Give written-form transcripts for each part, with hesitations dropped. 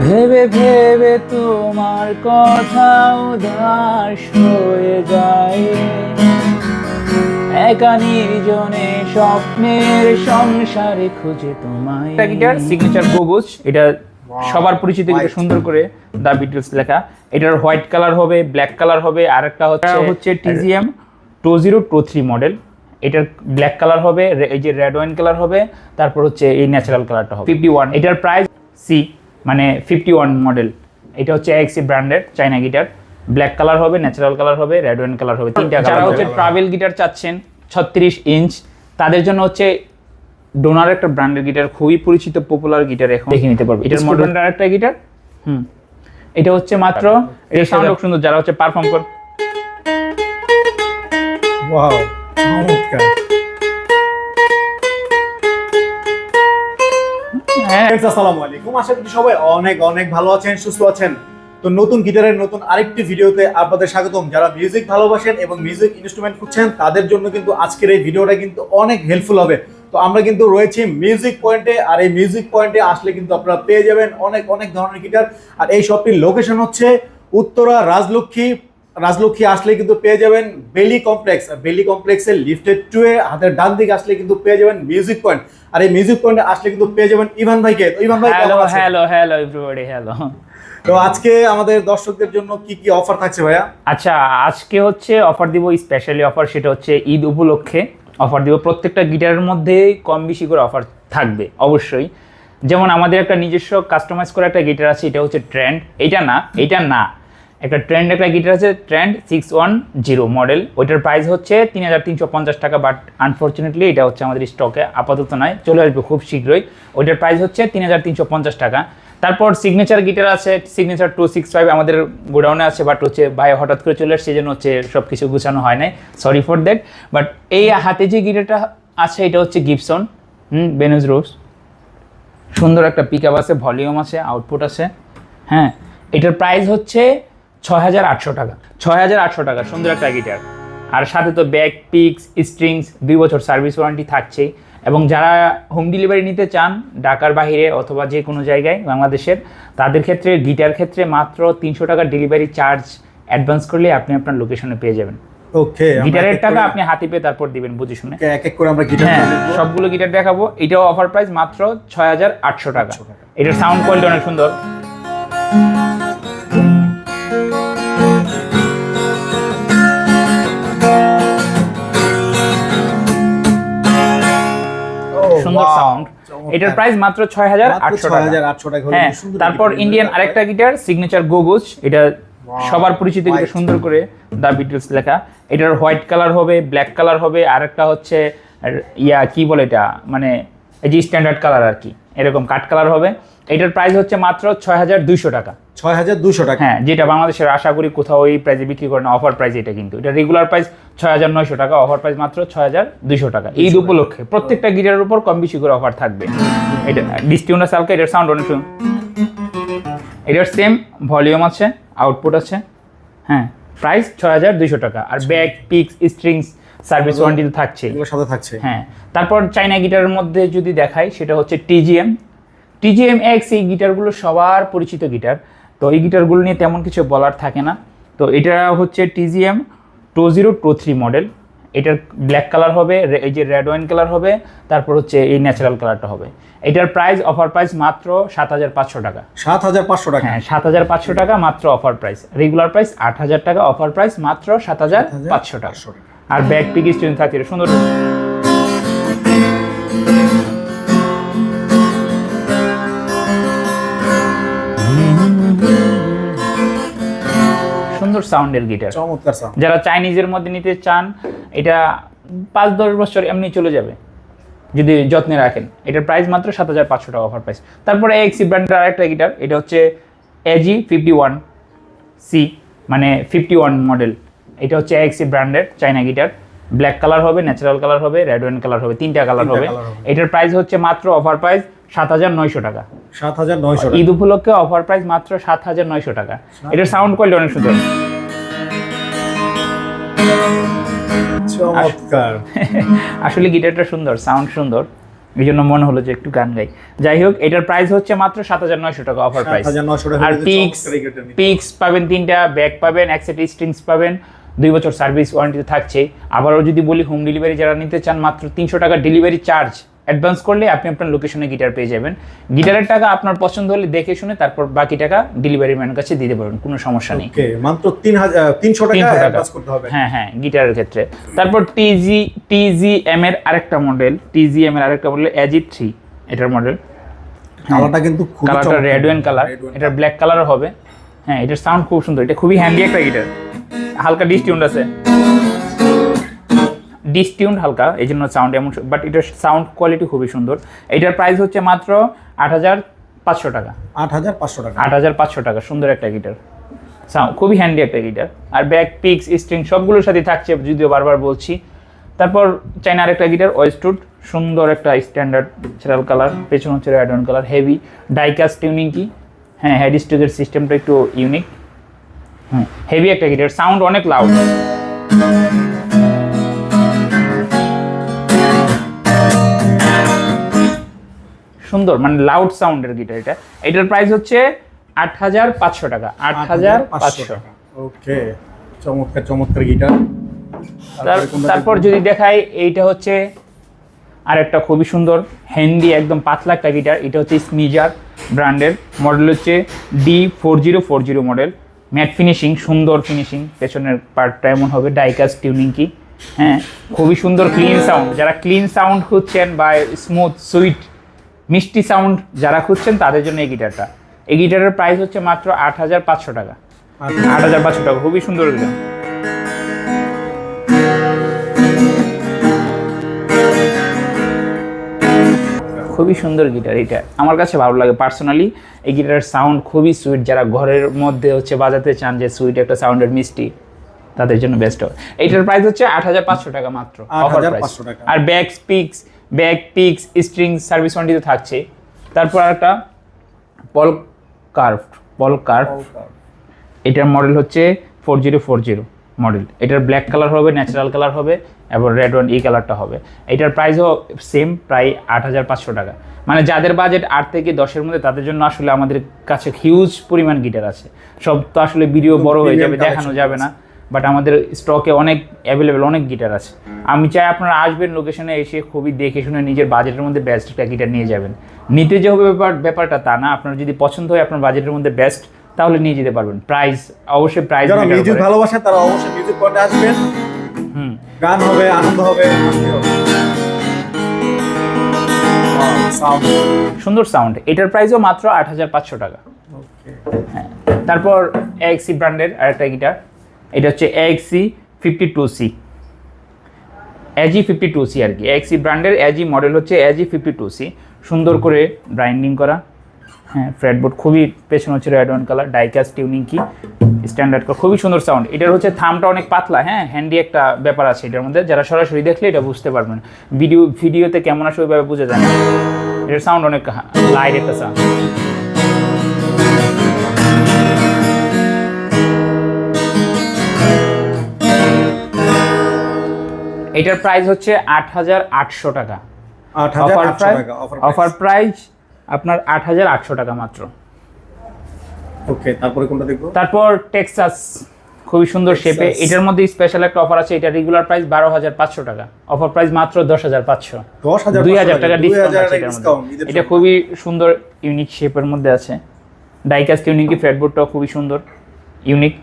ভেবে ভেবে তোমার কথা উদাস হয়ে যায়, একা নির্জনে স্বপ্নের সংসারে খুঁজে তোমায়। এটা গিটার সিগনেচার গোগোস, এটা সবার পরিচিত গিটার, সুন্দর করে দা বিটলস লেখা। এটার হোয়াইট কালার হবে, ব্ল্যাক কালার হবে, আর একটা হচ্ছে টিজিএম 2023 মডেল। এটার ব্ল্যাক কালার হবে, এই যে রেড ওয়াইন কালার হবে, তারপর হচ্ছে এই ন্যাচারাল কালারটা হবে। 51 এটার প্রাইস সি, মানে 51 মডেল। এটা হচ্ছে এক্সি ব্র্যান্ডের চাইনা গিটার। ব্ল্যাক কালার হবে, ন্যাচারাল কালার হবে, রেড ওয়াইন কালার হবে, তিনটা কালার। যারা হচ্ছে ট্রাভেল গিটার চাচ্ছেন 36 ইঞ্চ, তাদের জন্য হচ্ছে ডোনার একটা ব্র্যান্ডের গিটার, খুবই পরিচিত পপুলার গিটার, এখন দেখে নিতে পারবে। এটার মডেল একটা গিটার। এটা হচ্ছে মাত্র, এর সাউন্ড খুব সুন্দর, যারা হচ্ছে পারফর্ম করে। ওয়াও, চমৎকার। আসসালামু আলাইকুম, আশা করি সবাই অনেক অনেক ভালো আছেন, সুস্থ আছেন। তো নতুন গিটারের নতুন আরেকটি ভিডিওতে আপনাদের স্বাগতম। যারা মিউজিক ভালোবাসেন এবং মিউজিক ইনস্ট্রুমেন্ট খুঁজছেন, তাদের জন্য কিন্তু আজকের এই ভিডিওটা কিন্তু অনেক হেল্পফুল হবে। তো আমরা কিন্তু রয়েছি মিউজিক পয়েন্টে, আর এই মিউজিক পয়েন্টে আসলে কিন্তু আপনারা পেয়ে যাবেন অনেক অনেক ধরনের গিটার। আর এই শপটির লোকেশন হচ্ছে উত্তরা রাজলক্ষ্মী আসলে কিন্তু পেয়ে যাবেন বেলি কমপ্লেক্স। আর বেলি কমপ্লেক্সের লিফটেড 2 এ হাতের ডান দিকে আসলে কিন্তু পেয়ে যাবেন মিউজিক পয়েন্ট। আর এই মিউজিক পয়েন্টে আসলে কিন্তু পেয়ে যাবেন ইভান ভাইকে। তো ইভান ভাই, হ্যালো এভরিবডি, হ্যালো। তো আজকে আমাদের দর্শকদের জন্য কি কি অফার থাকছে ভাইয়া? আচ্ছা, আজকে হচ্ছে অফার দিব, স্পেশালি অফার, সেটা হচ্ছে ঈদ উপলক্ষে অফার দিব। প্রত্যেকটা গিটারের মধ্যে কম বেশি করে অফার থাকবে অবশ্যই। যেমন আমাদের একটা নিজস্ব কাস্টমাইজ করা একটা গিটার আছে, এটা হচ্ছে ট্রেন্ড। এটা না একটা ট্রেন্ড, একটা গিটার আছে ট্রেন্ড 610 মডেল। ওইটার প্রাইস হচ্ছে 3350 টাকা, বাট আনফর্চুনেটলি এটা হচ্ছে আমাদের স্টকে আপাতত নাই, চলে আসবে খুব শীঘ্রই। ওইটার প্রাইস হচ্ছে 3350 টাকা। তারপর সিগনেচার গিটার আছে, সিগনেচার 265 আমাদের গোডাউনে আছে, বাট হচ্ছে ভাই হঠাৎ করে চলে আসছে, সেজন্য হচ্ছে সব কিছু গুছানো হয় নাই, সরি ফর দ্যাট। বাট এই হাতে যে গিটারটা আছে, এটা হচ্ছে গিবসন বেনুজ রোজ। সুন্দর একটা পিক আপ আছে, ভলিউম আছে, আউটপুট আছে। হ্যাঁ, এটার প্রাইস হচ্ছে 6800 টাকা। 6800 টাকা, সুন্দর একটা গিটার। আর সাথে তো ব্যাক, পিক্স, স্ট্রিংস, 2 বছর সার্ভিস ওয়ারেন্টি থাকছেই। এবং যারা হোম ডেলিভারি নিতে চান ঢাকার বাইরে অথবা যে কোনো জায়গায় বাংলাদেশের, তাদের ক্ষেত্রে গিটার ক্ষেত্রে মাত্র 300 টাকা ডেলিভারি চার্জ অ্যাডভান্স করলে আপনি আপনার লোকেশনে পেয়ে যাবেন। ওকে, গিটারের টাকা আপনি হাতে পেয়ে তারপর দিবেন বুঝে শুনে। এক এক করে আমরা গিটার সবগুলো গিটার দেখাবো। এটাও অফার প্রাইস মাত্র 6800 টাকা। এটার সাউন্ড কোয়ালিটি অনেক সুন্দর। সুন্দর সাউন্ড। এটার প্রাইস মাত্র 6800 টাকা। হ্যাঁ, তারপর ইন্ডিয়ান আরেকটা গিটার সিগনেচার গোগোস, এটা সবার পরিচিত গিটার, সুন্দর করে দা বিটলস লেখা। এটার হোয়াইট কালার হবে, ব্ল্যাক কালার হবে, আর একটা হচ্ছে কি বলে এটা, মানে এই যে স্ট্যান্ডার্ড কালার আর কি, এরকম কাট কালার হবে। এটার প্রাইস হচ্ছে মাত্র 6200 টাকা। 6200 টাকা, হ্যাঁ, যেটা বাংলাদেশের আশা করি কোথাও এই প্রাইসে বিক্রি করে না, অফার প্রাইস এটা কিন্তু। এটা রেগুলার প্রাইস 6900 টাকা, অফার প্রাইস মাত্র 6200 টাকা। ঈদ উপলক্ষে প্রত্যেকটা গিটারের উপর কম বেশি করে অফার থাকবে। এটা ডিস্টিউনার সালকা, এটার সাউন্ড অনেক সুন্দর। এটার সেম ভলিউম আছে, আউটপুট আছে। হ্যাঁ, প্রাইস 6200 টাকা। আর bag, picks, strings service warranty তো থাকছে, এগুলো সাথে থাকছে। হ্যাঁ, তারপর চাইনা গিটারের মধ্যে যদি দেখাই, সেটা হচ্ছে টিজিএম এক্স। এই গিটারগুলো সবার পরিচিত গিটার, তো এই গিটারগুলো নিয়ে তেমন কিছু বলার থাকে না। তো এটা হচ্ছে টিজিএম 2023 মডেল। এটার ব্ল্যাক কালার হবে, এই যে রেড ওয়াইন কালার হবে, তারপর হচ্ছে এই ন্যাচারাল কালারটা হবে। এটার প্রাইস অফার প্রাইস মাত্র 7500 টাকা। 7500 টাকা, হ্যাঁ 7500 টাকা মাত্র অফার প্রাইস। রেগুলার প্রাইস 8000 টাকা, অফার প্রাইস মাত্র 7500 টাকা। আর ব্যাক, পিক, স্ট্রিং থাকছে, সুন্দর সুন্দর সাউন্ডের গিটার, চমৎকার সাউন্ড। যারা চাইনিজের মধ্যে নিতে চান, এটা 5-10 বছর এমনি চলে যাবে যদি যত্নে রাখেন। এটার প্রাইস মাত্র 7500 টাকা, অফার প্রাইস। তারপরে এক্সি ব্র্যান্ডের আরেকটা গিটার, এটা হচ্ছে এজি 51C, মানে 51 মডেল। এটা হচ্ছে এক্সি ব্র্যান্ডের চাইনা গিটার। ব্ল্যাক কালার হবে, ন্যাচারাল কালার হবে, রেড ওয়াইন কালার হবে, তিনটা কালার হবে। এটার প্রাইস হচ্ছে মাত্র অফার প্রাইস 7900 টাকা। 7900 টাকা, ঈদ উপলক্ষে অফার প্রাইস মাত্র 7900 টাকা। এটার সাউন্ড কোয়ালিটি অনেক সুন্দর। চমৎকার। আসলে গিটারটা সুন্দর, সাউন্ড সুন্দর। এই জন্য মনে হলো যে একটু গান গাই। যাই হোক, এটার প্রাইস হচ্ছে মাত্র 7,900 টাকা অফার প্রাইস। 7,900 টাকা। আর পিক্স পাবেন 3টা, ব্যাগ পাবেন, এক সেট স্ট্রিংস পাবেন, 2 বছর সার্ভিস ওয়ারেন্টি থাকছে। আবারও যদি বলি হোম ডেলিভারি যারা নিতে চান, মাত্র 300 টাকা ডেলিভারি চার্জ অ্যাডভান্স করলে আপনি আপনার লোকেশনে গিটার পেয়ে যাবেন। গিটারের টাকা আপনার পছন্দ হলে দেখে শুনে তারপর বাকি টাকা ডেলিভারি ম্যানের কাছে দিতে পারবেন, কোনো সমস্যা নেই। ওকে, মাত্র 300 টাকা অ্যাডভান্স করতে হবে। হ্যাঁ, গিটারের ক্ষেত্রে। তারপর TGM এর আরেকটা মডেল, AG3 এটার মডেল। কালারটা কিন্তু খুব কালারটা রেড ওয়াইন কালার, এটা ব্ল্যাক কালারও হবে। হ্যাঁ, এটার সাউন্ড খুব সুন্দর, এটা খুবই হ্যান্ডি একটা গিটার। হালকা ডিসটিউন্ড আছে, ডিসটিউন্ড হালকা, এই জন্য সাউন্ড এমন, বাট এটার সাউন্ড কোয়ালিটি খুবই সুন্দর। এটার প্রাইস হচ্ছে মাত্র 8,500 টাকা। 8,500 টাকা। 8,500 টাকা, সুন্দর একটা গিটার, খুবই হ্যান্ডি একটা গিটার। আর ব্যাক, পিক্স, স্ট্রিং সবগুলোর সাথে থাকছে, যদিও বারবার বলছি। তারপর চাইনা আরেকটা গিটার ওয়েস্টউড, সুন্দর একটা স্ট্যান্ডার্ড ন্যাচারাল কালার, পেছন হচ্ছে red wine colour, heavy die-cast tuning কি। হ্যাঁ, হেড স্টিকের সিস্টেমটা একটু ইউনিক। হেভি একটা গিটার, সাউন্ড অনেক লাউড। সুন্দর, মানে লাউড সাউন্ডের গিটার এটা। এটার প্রাইস হচ্ছে 8,500 টাকা। 8,500 টাকা। ওকে, চমৎকার চমৎকার গিটার। তারপর যদি দেখাই, এইটা হচ্ছে আরেকটা খুবই সুন্দর হ্যান্ডি একদম পাতলা একটা গিটার। এটা হচ্ছে স্মিজার ব্র্যান্ডের, মডেল হচ্ছে D4040 মডেল। ম্যাট ফিনিশিং, সুন্দর ফিনিশিং, পেছনের পার্টটা এমন হবে, ডাইকাস্ট টিউনিং কি। হ্যাঁ, খুবই সুন্দর ক্লিন সাউন্ড। যারা ক্লিন সাউন্ড খুঁজছেন বা স্মুথ সুইট মিষ্টি সাউন্ড যারা খুঁজছেন তাদের জন্য এই গিটারটা। এই গিটারের প্রাইস হচ্ছে মাত্র 8,500 টাকা। 8,500 টাকা, খুবই সুন্দর গিটার। খুবই সুন্দর গিটার এটা, আমার কাছে ভালো লাগে পার্সোনালি। এই গিটারের সাউন্ড খুবই সুইট, যারা ঘরের মধ্যে হচ্ছে বাজাতে চান যে সুইট একটা সাউন্ডের মিষ্টি, তাদের জন্য বেস্ট হবে। এইটার প্রাইস হচ্ছে 8,500 টাকা মাত্র, অফার প্রাইস। আর bag, picks, string service warranty থাকছে। তারপর একটা পল কার্ভ, এটার মডেল হচ্ছে 4040 মডেল। এটার ব্ল্যাক কালার হবে, ন্যাচারাল কালার হবে, এবং রেড ওয়ান এই কালারটা হবে। এটার প্রাইসও সেম, প্রায় 8,500 টাকা। মানে যাদের বাজেট 8 থেকে 10-এর মধ্যে, তাদের জন্য আসলে আমাদের কাছে হিউজ পরিমাণ গিটার আছে। সব তো আসলে ভিডিও বড় হয়ে যাবে, দেখানো যাবে না, বাট আমাদের স্টকে অনেক অ্যাভেলেবেল অনেক গিটার আছে। আমি চাই আপনারা আসবেন, লোকেশনে এসে খুবই দেখে শুনে নিজের বাজেটের মধ্যে বেস্ট একটা গিটার নিয়ে যাবেন। নিতে যে হবে ব্যাপারটা তা না, আপনার যদি পছন্দ হয় আপনার বাজেটের মধ্যে বেস্ট, তাহলে নিয়ে যেতে পারবেন। প্রাইস অবশ্যই, প্রাইস যারা মিউজিক ভালোবাসেন তারা অবশ্যই মিউজিক পয়েন্টে আসবেন। গান হবে, আনন্দ হবে, সুন্দর সাউন্ড। এটার প্রাইসও মাত্র 8,500 টাকা। হ্যাঁ, তারপর AXC ব্র্যান্ডের আরেকটা গিটার, এটা হচ্ছে AXC 52C, AG52C আর কি। AXC ব্র্যান্ডের AG মডেল হচ্ছে AG52C, সুন্দর করে ব্রাইন্ডিং করা। হ্যাঁ, ফ্রেডবোর্ড খুবই, পেছনে হচ্ছে red wine colour, die-cast tuning কি, স্ট্যান্ডার্ড করা, খুবই সুন্দর সাউন্ড। এটার হচ্ছে থামটা অনেক পাতলা। হ্যাঁ, হ্যান্ডি একটা ব্যাপার আছে এটার মধ্যে, যারা সরাসরি দেখলে এটা বুঝতে পারবেন। ভিডিওতে কেমন আসে ওইভাবে বোঝা যায় না। এটার সাউন্ড অনেক লাইট একটা সাউন্ড। এটার প্রাইস হচ্ছে 8,800 টাকা। অফার প্রাইস আপনার 8,800 টাকা মাত্র। ওকে, তারপরে কোনটা দেখবো? তারপর টেক্সাস, খুবই সুন্দর শেপে। এটার মধ্যে স্পেশাল একটা অফার আছে। এটা রেগুলার প্রাইস 12,500 টাকা, অফার প্রাইস মাত্র 10,500। 2,000 টাকা ডিসকাউন্ট আছে এটার মধ্যে। এটা খুবই সুন্দর ইউনিক শেপের মধ্যে আছে। ডাইকাস্ট টিউনিং কি, ফ্রেডবোর্ডটাও খুবই সুন্দর ইউনিক।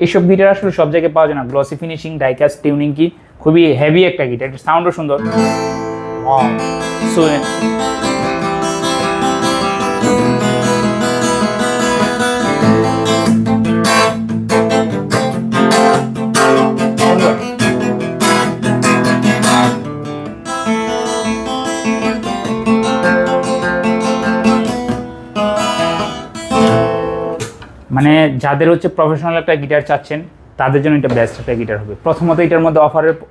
এইসব গিটার আসলে সব জায়গায় পাওয়া যায় না। গ্লসি ফিনিশিং, ডাইকাস্ট টিউনিং কি, খুবই হেভি একটা গিটার। এটার সাউন্ডও সুন্দর। মানে যাদের হচ্ছে প্রফেশনাল একটা গিটার চাচ্ছেন তাদের জন্য এটা বেস্ট একটা গিটার হবে। প্রথমত এটার মধ্যে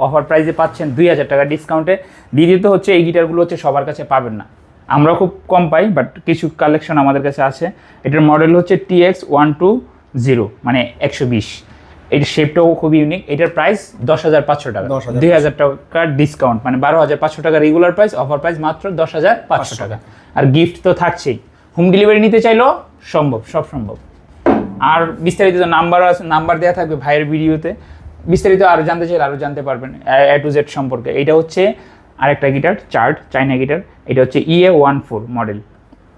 অফার প্রাইসে পাচ্ছেন 2,000 টাকা ডিসকাউন্টে। দ্বিতীয়ত হচ্ছে এই গিটারগুলো হচ্ছে সবার কাছে পাবেন না, আমরা খুব কম পাই, বাট কিছু কালেকশন আমাদের কাছে আছে। এটার মডেল হচ্ছে TX120, মানে 120। এটার শেপটাও খুবই ইউনিক। এটার প্রাইস 10,500 টাকা, 10,500 2,000 টাকার ডিসকাউন্ট, মানে 12,500 টাকা রেগুলার প্রাইস, অফার প্রাইস মাত্র 10,500 টাকা। আর গিফট তো থাকছেই, হোম ডেলিভারি নিতে চাইলেও সম্ভব, সব সম্ভব। আর বিস্তারিত নাম্বার দেওয়া থাকবে ভাইয়ের ভিডিওতে, বিস্তারিত আরও জানতে চাইলে আরও জানতে পারবেন A to Z সম্পর্কে। এটা হচ্ছে আরেকটা গিটার, চার্ট, চাইনা গিটার। এটা হচ্ছে EA14 মডেল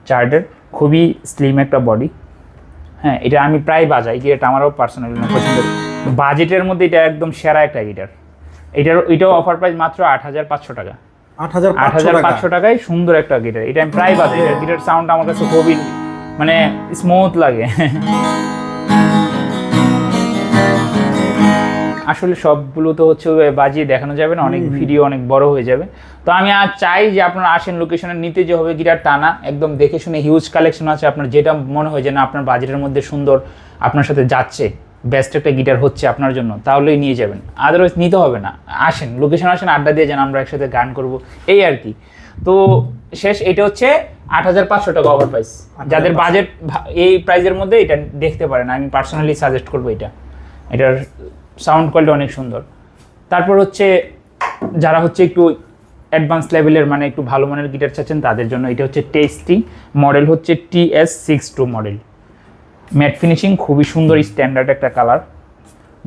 চার্টের, খুবই স্লিম একটা বডি। হ্যাঁ, এটা আমি প্রায় বাজাই, গিটারটা আমারও পার্সোনালি পছন্দের। বাজেটের মধ্যে এটা একদম সেরা একটা গিটার। এটাও অফার প্রাইস মাত্র 8,500 টাকা। 8,500 টাকায় সুন্দর একটা গিটার, এটা আমি প্রায় বাজাই। গিটার সাউন্ড আমার কাছে খুবই মানে স্মুথ লাগে। আসলে সবগুলো তো হচ্ছে বাজিয়ে দেখানো যাবে না, অনেক ভিডিও অনেক বড় হয়ে যাবে। তো আমি আর চাই যে আপনারা আসেন লোকেশনে নিতে, যে হবে গিটার টানা একদম দেখে শুনে, হিউজ কালেকশন আছে। আপনার যেটা মনে হয় যে না আপনার বাজেটের মধ্যে সুন্দর, আপনার সাথে যাচ্ছে, বেস্ট একটা গিটার হচ্ছে আপনার জন্য, তাহলেই নিয়ে যাবেন, আদারওয়াইজ নিতে হবে না। আসেন লোকেশন, আসেন, আড্ডা দিয়ে যান, আমরা একসাথে গান করব, এই আর কি। তো শেষ, এটা হচ্ছে 8,500 টাকা অফার প্রাইস। যাদের বাজেট এই প্রাইসের মধ্যে এটা দেখতে পারেন, আমি পার্সোনালি সাজেস্ট করবো এটা। এটার সাউন্ড কোয়ালিটি অনেক সুন্দর। তারপর হচ্ছে যারা হচ্ছে একটু অ্যাডভান্স লেভেলের, মানে একটু ভালো মানের গিটার চাচ্ছেন, তাদের জন্য এটা হচ্ছে টেস্টি, মডেল হচ্ছে TS62 মডেল, ম্যাট ফিনিশিং, খুবই সুন্দর স্ট্যান্ডার্ড একটা কালার,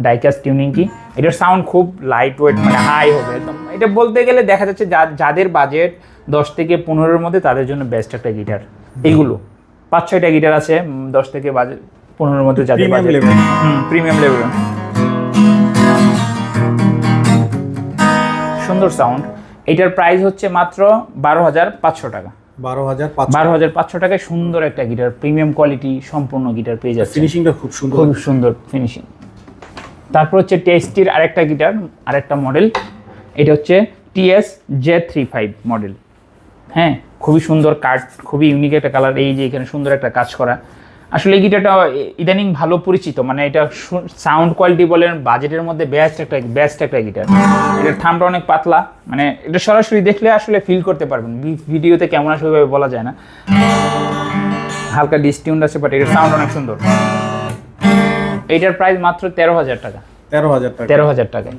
ডাইকাস্ট টিউনিং কি। এটার সাউন্ড খুব লাইট ওয়েট, মানে হাই হবে একদম। এটা বলতে গেলে দেখা যাচ্ছে যাদের বাজেট 10 থেকে 15-এর মধ্যে, তাদের জন্য বেস্ট একটা গিটার। এইগুলো 5-6টা গিটার আছে 10 থেকে 15-এর মধ্যে, যাদের বাজেট প্রিমিয়াম লেভেল, সুন্দর সাউন্ড। এটার প্রাইস হচ্ছে মাত্র 12,500 টাকা। 12,500 টাকায় সুন্দর একটা গিটার, প্রিমিয়াম কোয়ালিটি সম্পূর্ণ গিটার পেয়ে যাচ্ছে। ফিনিশিংটা খুব সুন্দর, খুব সুন্দর ফিনিশিং। তারপর হচ্ছে টেস্টির আরেকটা গিটার, আরেকটা মডেল, এটা হচ্ছে TS-J35 মডেল। হ্যাঁ, খুবই সুন্দর কাট, খুবই ইউনিক একটা কালার, এই যে এখানে সুন্দর একটা কাজ করা। আসলে এই গিটারটা ইদানিং ভালো পরিচিত, মানে এটা সাউন্ড কোয়ালিটি বলেন, বাজেটের মধ্যে বেস্ট একটা গিটার। এটার থামটা অনেক পাতলা, মানে এটা সরাসরি দেখলে আসলে ফিল করতে পারবেন, ভিডিওতে কেমন আসবে বলা যায় না। হালকা ডিসটিউন্ড আছে, বাট এটার সাউন্ড অনেক সুন্দর। এইটার প্রাইস মাত্র 13,000 টাকা। 13,000 টাকায়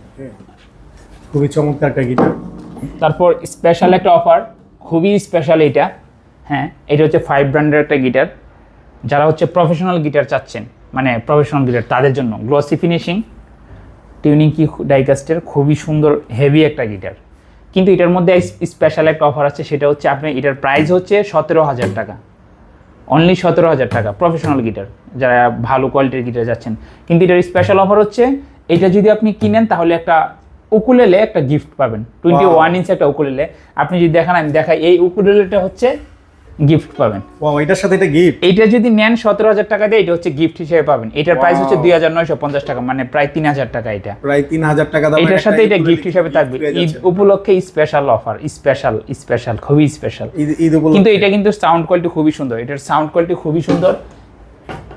খুবই চমৎকার একটা গিটার। তারপর স্পেশাল একটা অফার, খুবই স্পেশাল এটা। হ্যাঁ, এটা হচ্ছে 5 ব্র্যান্ডের একটা গিটার। যারা হচ্ছে প্রফেশনাল গিটার চাচ্ছেন, মানে প্রফেশনাল গিটার, তাদের জন্য গ্লসি ফিনিশিং, টিউনিং কি ডাইকাস্টের, খুবই সুন্দর হেভি একটা গিটার। কিন্তু এটার মধ্যে স্পেশাল একটা অফার আছে, সেটা হচ্ছে আপনি এটার প্রাইস হচ্ছে 17,000 টাকা, অনলি 17,000 টাকা, প্রফেশনাল গিটার যারা ভালো কোয়ালিটির গিটার যাচ্ছেন। কিন্তু এটার স্পেশাল অফার হচ্ছে, এটা যদি আপনি কিনেন তাহলে একটা উকুলেলে একটা গিফট পাবেন, 21 ইঞ্চ একটা উকুলেলে। আপনি যদি দেখান, আমি দেখাই, এই উকুলেলেটা হচ্ছে গিফট পাবেন। এটার সাথে এটা গিফট। এটা যদি নেন 17,000 টাকা দিয়ে, এটা হচ্ছে গিফট হিসেবে পাবেন। এটার প্রাইস হচ্ছে 2,950 টাকা, মানে প্রায় 3,000 টাকা। এটা প্রায় 3,000 টাকা দাম। এটার সাথে এটা গিফট হিসেবে থাকবে। ঈদ উপলক্ষে স্পেশাল অফার, স্পেশাল খুবই স্পেশাল। কিন্তু এটা কিন্তু সাউন্ড কোয়ালিটি খুবই সুন্দর, এটার সাউন্ড কোয়ালিটি খুবই সুন্দর।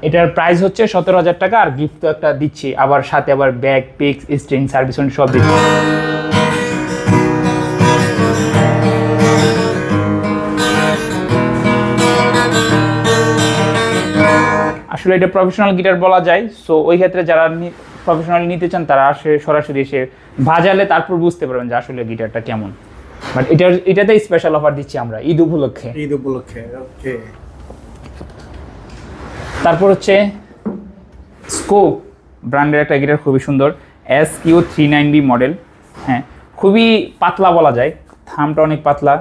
এটার প্রাইস হচ্ছে 17,000 টাকা, আর গিফট তো একটা দিচ্ছি, আবার সাথে আবার ব্যাগ, পিক্স, স্ট্রিং, সার্ভিস সব দিচ্ছি। আসলে এটা প্রফেশনাল গিটার বলা যায়। সো ওই ক্ষেত্রে যারা প্রফেশনাল নিতে চান, তারা আসে সরাসরি এসে বাজালে, তারপর বুঝতে পারবেন যে আসলে গিটারটা কেমন। বাট এটাতে স্পেশাল অফার দিচ্ছি আমরা ঈদ উপলক্ষে। ওকে। তারপর হচ্ছে স্কোপ ব্র্যান্ডের একটা গিটার, খুবই সুন্দর, SQ390 মডেল। হ্যাঁ, খুবই পাতলা বলা যায়, থামটা অনেক পাতলা,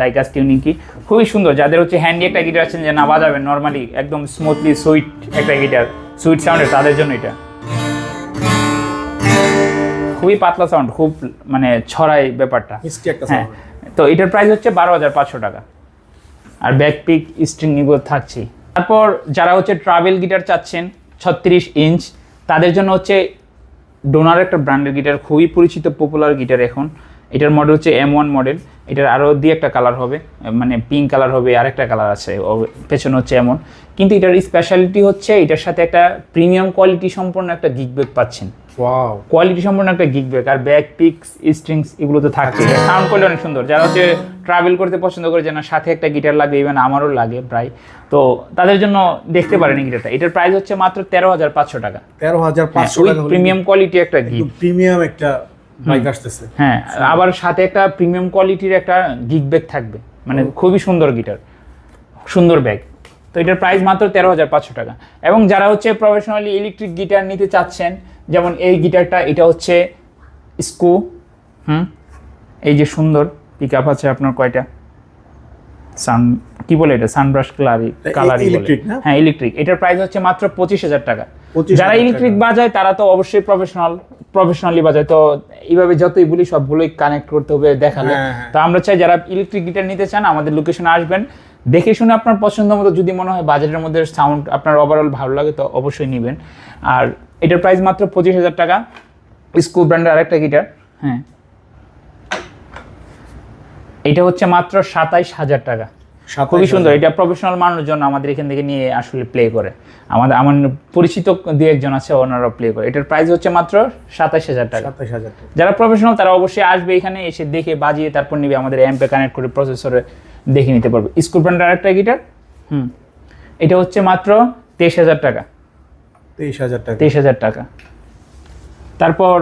ডাইকাস্ট টিউনিং কি, খুবই সুন্দর। যাদের হচ্ছে হ্যান্ডি একটা গিটার আছেন, যে না বাজাবেন নর্মালি একদম স্মুথলি সুইট একটা গিটার, সুইট সাউন্ডের, তাদের জন্য এটা খুবই পাতলা সাউন্ড, খুব মানে ছড়াই ব্যাপারটা। হ্যাঁ, তো এটার প্রাইস হচ্ছে 12,500 টাকা, আর ব্যাক পিক, স্ট্রিং এগুলো থাকছেই। তারপর যারা হচ্ছে ট্রাভেল গিটার চাচ্ছেন 36 ইঞ্চ, তাদের জন্য হচ্ছে ডোনার একটা ব্র্যান্ডের গিটার, খুবই পরিচিত পপুলার গিটার এখন। এটার মডেল হচ্ছে M1 মডেল। এটার আরও একটা কালার হবে, মানে পিঙ্ক কালার হবে, আরেকটা কালার আছে, পেছনে হচ্ছে এমন। কিন্তু এটার স্পেশালিটি হচ্ছে এটার সাথে একটা প্রিমিয়াম কোয়ালিটি সম্পন্ন একটা গিগ ব্যাগ পাচ্ছেন। ওয়াও, কোয়ালিটি সম্পন্ন একটা গিগ ব্যাগ, আর ব্যাক পিক্স স্ট্রিংস এগুলো তো থাকছে। সাউন্ড কোয়ালিটি অনেক সুন্দর। যারা হচ্ছে ট্রাভেল করতে পছন্দ করে, যেন সাথে একটা গিটার লাগে, ইভেন আমারও লাগে প্রায়, তো তাদের জন্য দেখতে পারেন এই গিটারটা। এটার প্রাইস হচ্ছে মাত্র 13,500 টাকা। 13,500 টাকা, প্রিমিয়াম কোয়ালিটি একটা গিগ, প্রিমিয়াম একটা বাইক আসতেছে। হ্যাঁ, আবার সাথে একটা প্রিমিয়াম কোয়ালিটির একটা গিগ ব্যাগ থাকবে, মানে খুবই সুন্দর গিটার, সুন্দর ব্যাগ। তো এটার প্রাইস মাত্র 13,500 টাকা। এবং যারা হচ্ছে প্রফেশনালি ইলেকট্রিক গিটার নিতে চাচ্ছেন, যেমন এই গিটারটা, এটা হচ্ছে স্কু, এই যে সুন্দর পিক আপ আছে আপনার কয়টা, সান কি বলে এটা, সানব্রাশ কালার ইলেকট্রিক না? হ্যাঁ, ইলেকট্রিক। এটার প্রাইস হচ্ছে মাত্র 25,000 টাকা। 25,000 যারা ইলেকট্রিক বাজায় তারা তো অবশ্যই প্রফেশনালি বাজায়, তো এইভাবে যতই বলি সবগুলোই কানেক্ট করতে হবে দেখালে। তো আমরা চাই যারা ইলেকট্রিক গিটার নিতে চান আমাদের লোকেশনে আসবেন, দেখে শুনে আপনার পছন্দ মতো, যদি মনে হয় বাজেটের মধ্যে সাউন্ড আপনার ওভারঅল ভালো লাগে তো অবশ্যই নেবেন। আর এটার প্রাইস মাত্র 25,000 টাকা। স্কু ব্র্যান্ডের আরেকটা গিটার, হ্যাঁ, এটা হচ্ছে মাত্র 27,000 টাকা। খুবই সুন্দর। এটা প্রফেশনাল মানুষের জন্য আমাদের এখান থেকে নিয়ে আসলে প্লে করে, আমার পরিচিত দু একজন আছে, ওনারা প্লে করে। এটার প্রাইস হচ্ছে মাত্র 27,000 টাকা। যারা প্রফেশনাল তারা অবশ্যই আসবে এখানে, এসে দেখে বাজিয়ে তারপর নিবে, আমাদের অ্যাম্পে কানেক্ট করে প্রসেসরে দেখে নিতে পারবে। স্কু ব্র্যান্ডের আরেকটা গিটার, এটা হচ্ছে মাত্র 23,000 টাকা। 23,000 টাকা। তারপর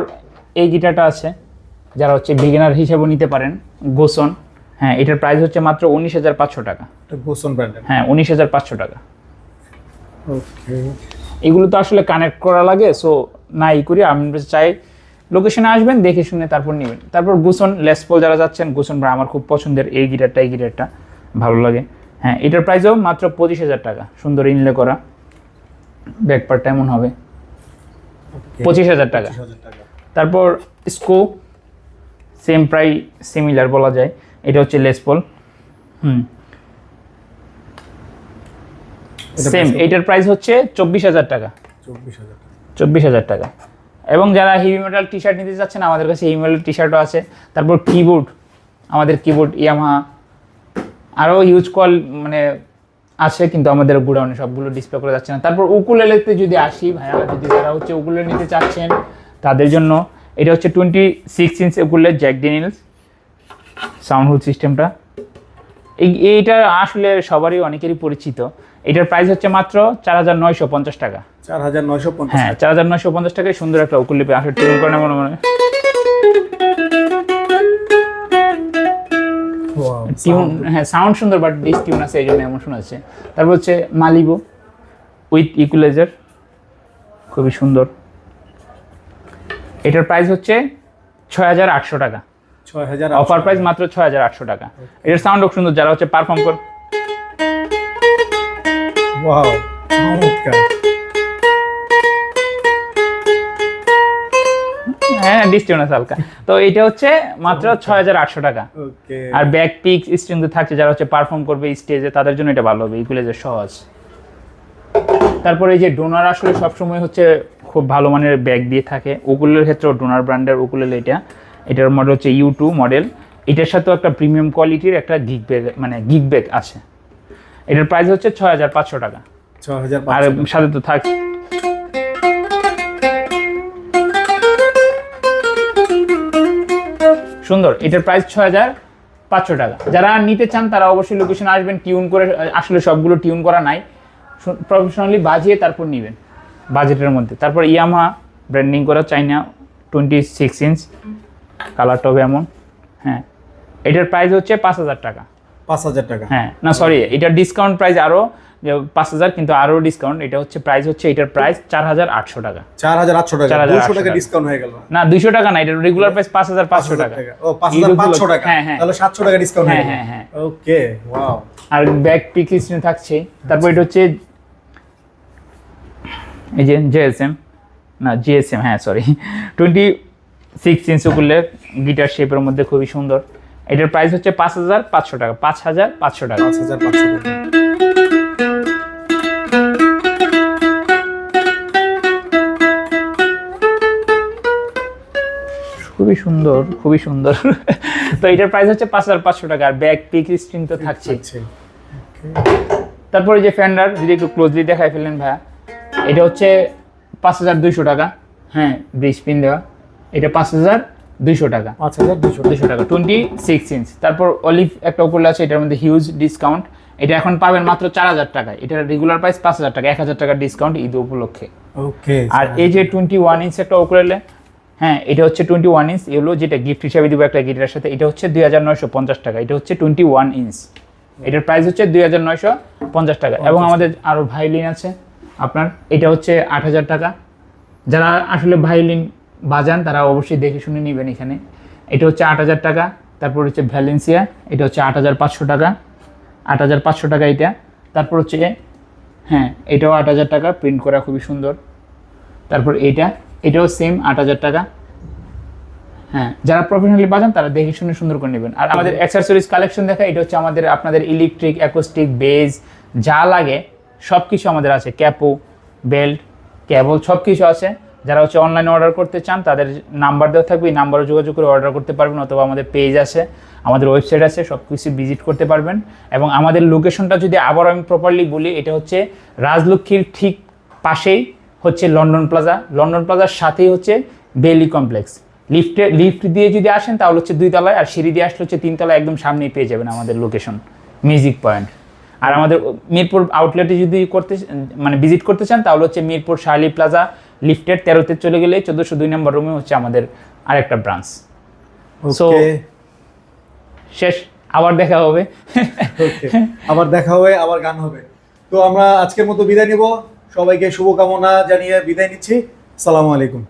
এই গিটারটা আছে, যারা হচ্ছে বিগিনার হিসেবে নিতে পারেন, গোসন। হ্যাঁ, এটার প্রাইস হচ্ছে মাত্র 19,500 টাকা। গোসন ব্র্যান্ডের, হ্যাঁ, 19,500 টাকা। ওকে, এগুলো তো আসলে কানেক্ট করা লাগে, সো নাই করি, আমি চাই লোকেশনে আসবেন, দেখে শুনে তারপর নেবেন। তারপর গোসন লেস পল যারা যাচ্ছেন, গোসন আমার খুব পছন্দের এই গিটারটা ভালো লাগে। হ্যাঁ, এটার প্রাইসও মাত্র 25,000 টাকা। সুন্দর ইনলে করা, ব্যাক পার্টটা এমন হবে, 25,000 টাকা। তারপর স্কো, সেম প্রায় সিমিলার বলা যায়। এটা হচ্ছে লেস পল, সেম। এটার প্রাইস হচ্ছে 24,000 টাকা। 24,000 টাকা। এবং যারা হেভি মেটাল টি শার্ট নিতে চাচ্ছেন, আমাদের কাছে হেভি মেটাল টি শার্টও আছে। তারপর কিবোর্ড, আমাদের কিবোর্ড ইয়ামাহা আরও ইউজ কল মানে আছে, কিন্তু আমাদের গোডাউনে সবগুলো ডিসপ্লে করে যাচ্ছে না। তারপর উকুলেলেতে যদি আসি ভাইয়া, যদি যারা হচ্ছে উকুলেলে নিতে চাচ্ছেন তাদের জন্য এটা হচ্ছে 26 inch ukulele, Jack Daniels sound hole সিস্টেমটা। এইটা আসলে সবারই অনেকেরই পরিচিত। এটার প্রাইস হচ্ছে মাত্র 4,950 টাকা। 4,950? হ্যাঁ, 4,950 টাকায় সুন্দর একটা উকুলেলে আসলে টিউন করে না মনে মনে টিউন, হ্যাঁ সাউন্ড সুন্দর, বাট ডিস টিউন আছে, এই জন্য এমন শোনাচ্ছে। তারপর হচ্ছে মালিবো উইথ ইকুলাইজার, খুবই সুন্দর। এটার প্রাইস হচ্ছে 6,800 টাকা। 6,000 অফার প্রাইস মাত্র 6,800 টাকা। এটার সাউন্ড খুব সুন্দর, যারা হচ্ছে পারফর্ম করে। ওয়াও, চমৎকার। হ্যাঁ, ডিসটিউন আছে হালকা। তো এটা হচ্ছে মাত্র 6,800 টাকা। ওকে, আর ব্যাক পিক স্ট্রিং থাকছে, যারা হচ্ছে পারফর্ম করবে স্টেজে তাদের জন্য এটা ভালো হবে, ইকুয়ালাইজার সহজ। তারপরে এই যে ডোনার, আসলে সবসময় হচ্ছে খুব ভালো মানের ব্যাগ দিয়ে থাকে। উকুলেলের ক্ষেত্রেও ডোনার ব্র্যান্ডের উকুলেলে এটার মডেল হচ্ছে U2 মডেল। এটার সাথেও একটা প্রিমিয়াম কোয়ালিটির একটা গিগ ব্যাগ, মানে গিগ ব্যাগ আছে। এটার প্রাইস হচ্ছে 6,500 টাকা। 6,500। আর সাথে তো থাক সুন্দর। এটার প্রাইস 6,500 টাকা। যারা নিতে চান তারা অবশ্যই লোকেশনে আসবেন, টিউন করে, আসলে সবগুলো টিউন করা নাই, প্রফেশনালি বাজিয়ে তারপর নেবেন বাজেটের মধ্যে। তারপর ইয়ামাহা ব্র্যান্ডিং করা চাইনা 26 ইঞ্চ, কালারটা হবে এমন। হ্যাঁ, এটার প্রাইস হচ্ছে 5,000 টাকা। 5,000 টাকা? হ্যাঁ, না সরি, এটার ডিসকাউন্ট প্রাইস আরও 5,000, কিন্তু আরও ডিসকাউন্ট। এটা হচ্ছে প্রাইস হচ্ছে এটার প্রাইস 4,800 টাকা। 4,800 টাকা, 200 টাকা ডিসকাউন্ট হয়ে গেল। না, 200 টাকা না, এটা রেগুলার প্রাইস 5,500 টাকা। ও, 5,500 টাকা। হ্যাঁ হ্যাঁ, তাহলে 700 টাকা ডিসকাউন্ট হয়ে গেল। হ্যাঁ হ্যাঁ, ওকে, ওয়াও। আর ব্যাক পিক স্ক্রিন থাকছে। তারপর এটা হচ্ছে এই যে জিএসএম, হ্যাঁ সরি, 26 ইঞ্চ করলে গিটার শেপের মধ্যে খুবই সুন্দর। এটার প্রাইস হচ্ছে 5,500 টাকা। 5,500 টাকা। 5,500 টাকা। খুবই খুবই সুন্দর, খুবই সুন্দর। তো এটার প্রাইস হচ্ছে 5500 টাকা, আর ব্যাক পিক স্ক্রিন তো থাকছে। তারপরে যে ফেন্ডার, যদি একটু ক্লোজলি দেখাই ফেলেন ভাইয়া, এটা হচ্ছে 5200 টাকা। হ্যাঁ, ব্রিজ পিন দেওয়া, এটা 5200 টাকা। 5200 টাকা 26 ইঞ্চ। তারপর অলিভ একটা উপরে আছে, এটার মধ্যে হিউজ ডিসকাউন্ট। এটা এখন পাবেন মাত্র 4000 টাকায়। এটার রেগুলার প্রাইস 5000 টাকা, 1000 টাকার ডিসকাউন্ট ঈদ উপলক্ষে। ওকে। আর এই যে 21 ইঞ্চ একটা উকুলেলে, হ্যাঁ এটা হচ্ছে 21 ইঞ্চ, এগুলো যেটা গিফট হিসাবে দিব একটা গিটারের সাথে, এটা হচ্ছে 2950 টাকা। এটা হচ্ছে 21 ইঞ্চ, এটার প্রাইস হচ্ছে 2950 টাকা। এবং আমাদের আরও ভায়োলিন আছে আপনার, এটা হচ্ছে 8000 টাকা। যারা আসলে ভায়োলিন বাজান তারা অবশ্যই দেখে শুনে নেবেন এখানে। এটা হচ্ছে 8000 টাকা। তারপর হচ্ছে ভ্যালেন্সিয়া, এটা হচ্ছে 8500 টাকা। 8500 টাকা এটা। তারপর হচ্ছে হ্যাঁ, এটাও 8000 টাকা, প্রিন্ট করা খুবই সুন্দর। তারপর এটাও সেম 8000 টাকা। হ্যাঁ, যারা প্রফেশনালি বাজান তারা দেখে শুনে সুন্দর করে নেবেন। আর আমাদের অ্যাক্সেসরিজ কালেকশন দেখা, এটা হচ্ছে আমাদের আপনাদের ইলেকট্রিক, অ্যাকোস্টিক, বেজ যা লাগে সব কিছু আমাদের আছে। ক্যাপো, বেল্ট, কেবল সব কিছু আছে। যারা হচ্ছে অনলাইনে অর্ডার করতে চান তাদের নাম্বার দেওয়া থাকবে, এই নাম্বারে যোগাযোগ করে অর্ডার করতে পারবেন, অথবা আমাদের পেজ আছে, আমাদের ওয়েবসাইট আছে, সব কিছু ভিজিট করতে পারবেন। এবং আমাদের লোকেশনটা যদি আবার আমি প্রপারলি বলি, এটা হচ্ছে রাজলক্ষ্মীর ঠিক পাশেই হচ্ছে লন্ডন প্লাজা। লন্ডন প্লাজার সাথেই হচ্ছে বেলি কমপ্লেক্স। লিফট দিয়ে যদি আসেন তাহলে হচ্ছে 2 তলায়, আর সিঁড়ি দিয়ে আসলে হচ্ছে 3 তলায়, একদম সামনেই পেয়ে যাবেন আমাদের লোকেশন, মিউজিক পয়েন্ট। আর আমাদের মিরপুর আউটলেটে যদি ভিজিট করতে চান তাহলে হচ্ছে মিরপুর শার্লি প্লাজা লিফটের 13তে চলে গেলে 1402 নম্বর রুমে হচ্ছে আমাদের আরেকটা ব্রাঞ্চ। সো শেষ, আবার দেখা হবে। আবার দেখা হবে, আবার গান হবে। তো আমরা আজকের মতো বিদায় নিব, সবাইকে শুভকামনা জানিয়ে বিদায় নিচ্ছি। আসসালামু আলাইকুম।